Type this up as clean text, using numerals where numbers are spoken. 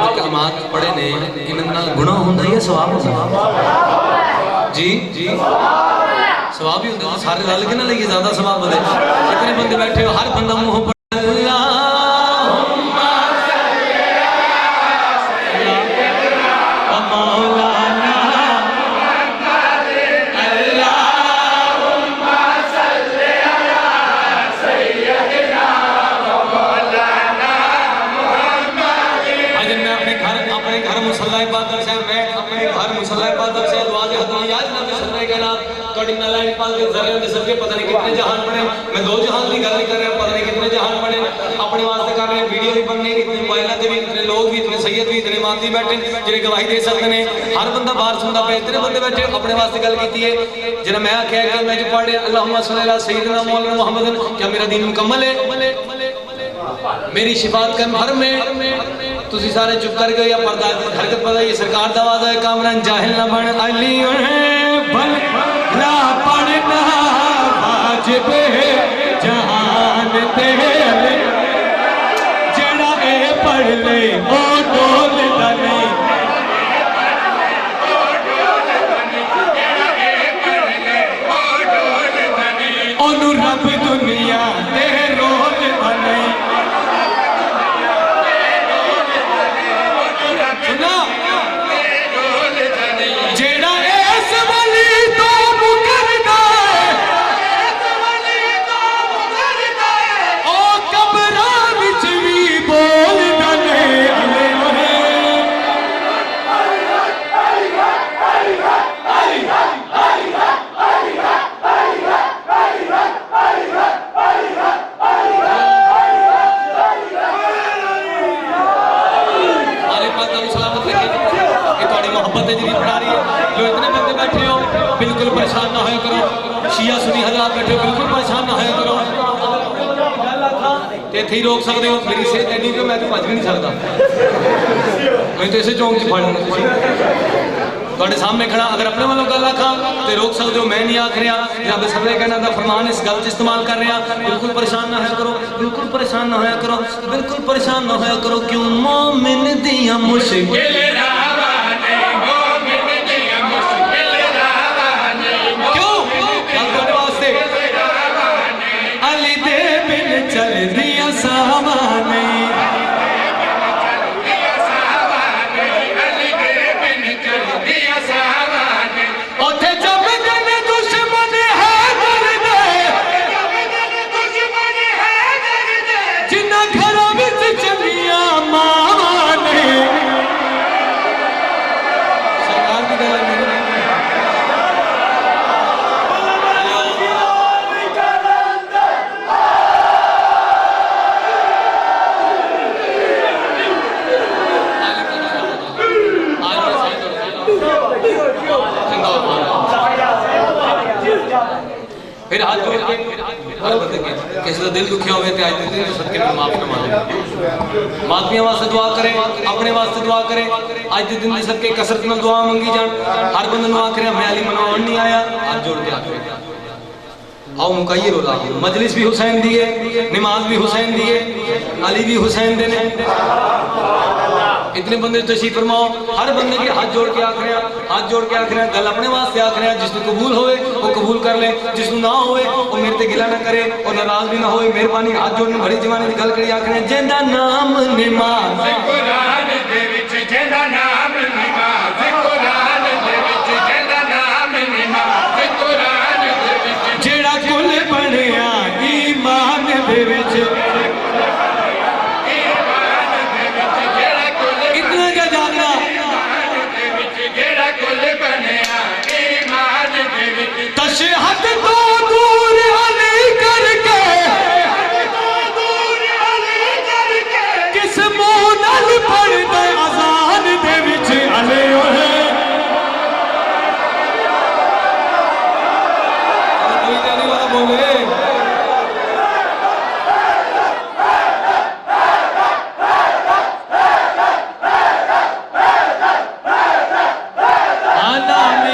जो कलमात पढ़े ने इन्हां नाल गुनाह हुंदा या सवाब हुंदा जी जी सवाब ही होंगे सारे रल के ना लेके ज्यादा सवाब होते इतने बंदे बैठे हो हर बंदा मुंह पता नहीं कितने जहान बने मैं दो जहान की गल नहीं कर रहा पता नहीं कितने जहान बने अपने वास्ते कर रहे हैं वीडियो भी बनने इतने मोबाइल से भी इतने लोग भी इतने सैयद भी इतने माती बैठे जिन्हें गवाही दे सकते हैं हर बंदा बाहर सुनता पे इतने बंदे बैठे अपने वास्ते गल की है जिन्हें मैं आख्या कि मैं जो पढ़े अल्लाहुम्मा सल्ली अला सय्यिदिना मौलाना मुहम्मद क्या मेरा दीन मुकम्मल है मेरी शिफात कन्फर्म है तुसी सारे चुप कर गए या पर्दा हरकत पता ये सरकार दा आवाज है कामरान जाहिल ना बन अली बन ला पढ़ना वाजिब है जहान ते जेड़ा ए पढ़ ले ओ डोलदा नहीं ओनू रब दुनिया ते रोलदा नहीं बिल्कुल परेशान ना होया करो शिया सुनी हजरात बैठे बिल्कुल परेशान ना होया करो ते थे रोक सकते हो मेरी सेहत एडी कि मैं तो भज भी नहीं सकता मैं तो इसे चौंक च फड़ तुहाडे सामने खड़ा अगर अपने वालों गल आखा तो रोक सकते हो मैं नहीं आख रहा रब सबले कहना दा फरमान इस गल इस्तेमाल कर रहा बिल्कुल परेशान ना होया करो बिल्कुल परेशान ना होया करो बिल्कुल परेशान ना होया करो क्यों मोमिन दियां मुश्किल चल दिया सामाने ओथे जब दिन दुश्मन है जिन्ना घरों विच चंगिया मावां ने सरकार की गल फिर हाथ जोड़ के किसी का दिल दुखिया होवे ते आज दिन सदके में माफ फरमा दे माफियां वास्ते दुआ करें अपने वास्ते दुआ करें आज दिन दी सदके कसरत में दुआ मंगी जान हर बंदे नु आखरे मैं अली मनवाउण नहीं आया हाथ जोड़ के आखे आओ मुकाइए रोला मजलिस भी हुसैन दी है नमाज भी हुसैन दी है अली भी हुसैन दे ने इतने बंदे तशरीफ फरमाओ हर बंदे के हाथ जोड़ के आख रहे हाथ जोड़ के आख रहे गल अपने वास्ते आख रहे जिसको कबूल होवे वो कबूल कर ले जिसको ना होवे वो मेरे ते गिला ना करे और नाराज भी ना होवे मेहरबानी हाथ जोड़ने बड़ी जवानी की गल करी आख रहे जिंदा नाम नमाज